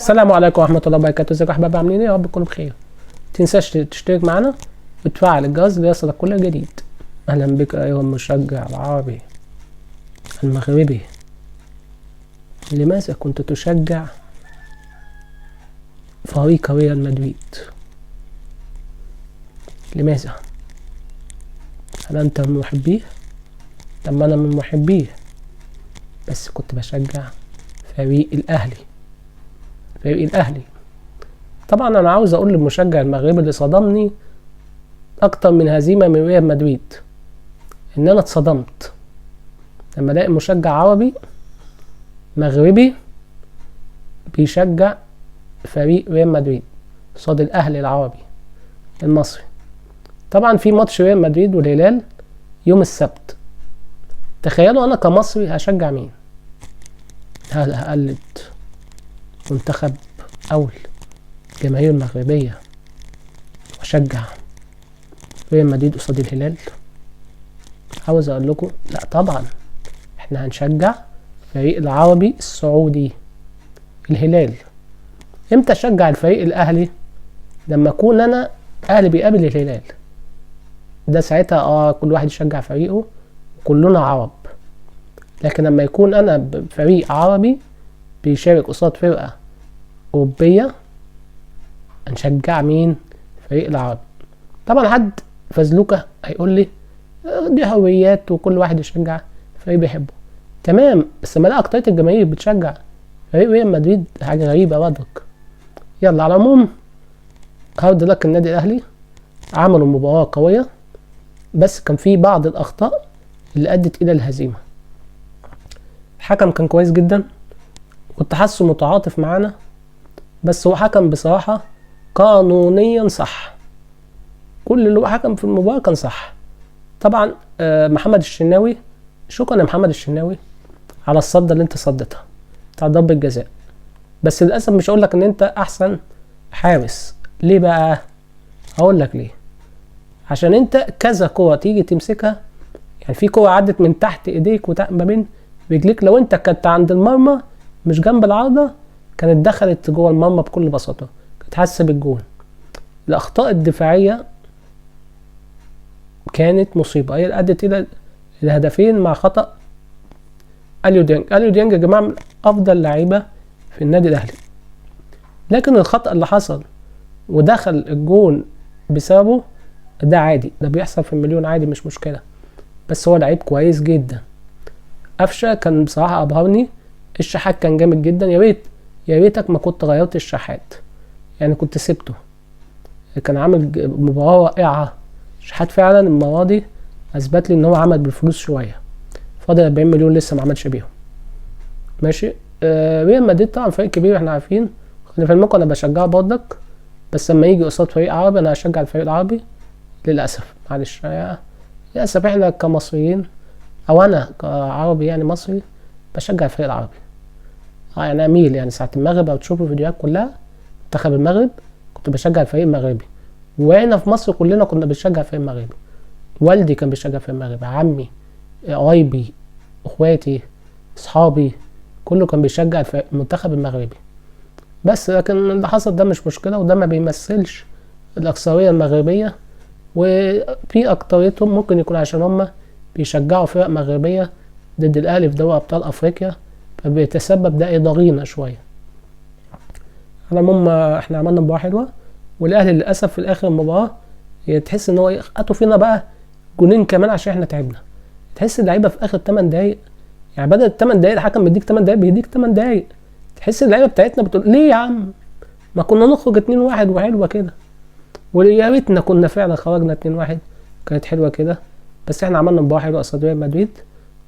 السلام عليكم ورحمة الله وبركاته. ازيكم يا احبابي، عاملين ايه؟ يا رب تكونوا بخير. متنساش تشترك معانا وتفعل الجرس ليصلك كل جديد. اهلا بك ايها المشجع العربي المغربي. لماذا كنت تشجع فريق ريال مدريد؟ لماذا؟ هل انت من محبيه؟ لما انا من محبيه، بس كنت بشجع فريق الاهلي. طبعا انا عاوز اقول للمشجع المغربي اللي صدمني اكتر من هزيمة من ريال مدريد ان انا اتصدمت لما الاقي مشجع عربي مغربي بيشجع فريق ريال مدريد قصاد الاهلي العربي المصري. طبعا في ماتش ريال مدريد والهلال يوم السبت. تخيلوا انا كمصري هشجع مين؟ هل هقلد منتخب اول الجماهير المغربية واشجع ريال مدريد قصاد الهلال؟ عاوز اقول لكم لا طبعا، احنا هنشجع الفريق العربي السعودي الهلال. امتى اشجع الفريق الاهلي؟ لما اكون انا اهلي بيقابل الهلال، ده ساعتها كل واحد يشجع فريقه وكلنا عرب. لكن لما يكون انا بفريق عربي بيشارك قصاد فرقة اوروبية، هنشجع مين؟ فريق العربي. طبعا حد فزلوكة هيقول لي دي هويات وكل واحد يشجع فريق بيحبه. تمام، بس لما الاقي اكترية الجماهير بتشجع فريق ريال مدريد حاجة غريبة برضك. يلا، على العموم هارد لك النادي الاهلي، عملوا مباراة قوية بس كان في بعض الاخطاء اللي ادت الى الهزيمة. الحكم كان كويس جدا، كنت حاسه متعاطف معانا، بس هو حكم بصراحة قانونيا صح. كل اللي هو حكم في المباراة كان صح. طبعا محمد الشناوي، شكرا يا محمد الشناوي على الصدة اللي انت صدتها بتاع ضربة الجزاء. بس للأسف مش هقول لك ان انت احسن حارس. ليه بقى؟ هقول لك ليه. عشان انت كذا كرة تيجي تمسكها، يعني في كرة عدت من تحت ايديك وتحت ما بين رجليك، لو انت كنت عند المرمى مش جنب العارضة كانت دخلت جوه المرمى بكل بساطة، كانت حاسة بالجول. الأخطاء الدفاعية كانت مصيبة، هي اللي أدت إلى الهدفين مع خطأ أليو ديانج. يا جماعة من أفضل لعيبة في النادي الأهلي، لكن الخطأ اللي حصل ودخل الجول بسببه ده عادي، ده بيحصل في المليون عادي، مش مشكلة. بس هو لعيب كويس جدا. قفشة كان بصراحة أبهرني. الشحات كان جامد جدا. يا ريتك ما كنت غيرت الشحات، يعني كنت سبته. كان عامل مباراة رائعة. الشحات فعلا المرة دي اثبت لي ان هو عمل بالفلوس شوية. فاضل 40 مليون لسه ما عملش بيهم. ماشي. ريال مدريد طبعا فريق كبير، احنا عارفين. خلي في علمكم انا بشجعه برضك، بس لما يجي قصاد فريق عربي انا هشجع الفريق العربي. للاسف معلش، للاسف احنا كمصريين او انا كعربي يعني مصري بشجع الفريق العربي. يعني اميل، يعني ساعة المغرب او تشوفوا الفيديوهات كلها منتخب المغرب كنت بشجع الفريق المغربي. وهنا في مصر كلنا كنا بنشجع الفريق المغربي. والدي كان بيشجع الفريق المغربي، عمي، قرايبي، اخواتي، اصحابي، كله كان بيشجع المنتخب المغربي. بس لكن اللي حصل ده مش مشكلة، وده ما بيمثلش الأكثرية المغربية. وفي أكتريتهم ممكن يكون عشان هم بيشجعوا فرق مغربية ضد الأهلي في دوري أبطال أفريقيا، فبيتسبب ده ضغينة شوية. على العموم احنا عملنا مباراة حلوة، والأهلي للأسف في الآخر المباراة تحس إن هو قطوا فينا بقى جونين كمان عشان احنا تعبنا. تحس اللعيبة في آخر 8 دقايق، يعني بدل 8 دقايق الحكم بيديك 8 دقايق بيديك 8 دقايق. تحس اللعيبة بتاعتنا بتقول ليه يا عم؟ ما كنا نخرج 2-1 وحلوة كده. ويا ريتنا كنا فعلا خرجنا 2-1، كانت حلوة كده. بس احنا عملنا مباراة حلوة قصاد ريال مدريد،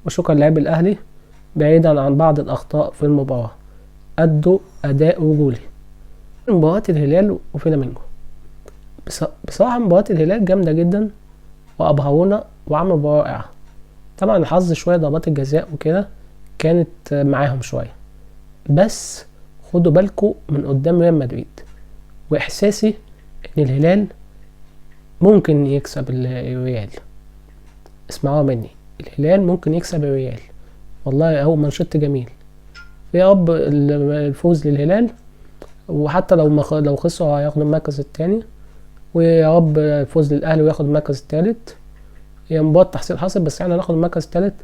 وشكرا للاعبي الأهلي بعيدا عن بعض الأخطاء في المباراة، أدوا أداء رجولي. مباراة الهلال وفلامينجو، بصراحة مباراة الهلال جامدة جدا وأبهرونا وعملوا مباراة رائعة. طبعا الحظ شوية، ضربات الجزاء وكده كانت معاهم شوية، بس خدوا بالكوا من قدام ريال مدريد. وإحساسي إن الهلال ممكن يكسب الريال. اسمعوا مني، الهلال ممكن يكسب الريال. والله هو منشط جميل. يا رب الفوز للهلال وحتى لو خسروا هياخدوا المركز التاني، ويا رب الفوز للاهلي وياخد المركز التالت. هي مباراة تحصيل حاصل، بس احنا هناخد المركز التالت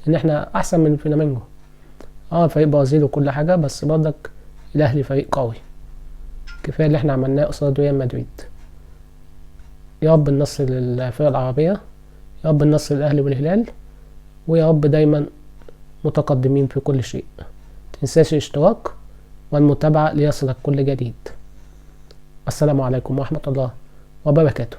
لان احنا احسن من فلامينجو. فريق برازيلي وكل حاجة، بس برضك الاهلي فريق قوي، كفاية اللي احنا عملناه قصاد ريال مدريد. يا رب النصر للفرق العربية، يا رب النصر للاهلي والهلال، ويا رب دايما متقدمين في كل شيء. متنساش الاشتراك والمتابعة ليصلك كل جديد. السلام عليكم ورحمة الله وبركاته.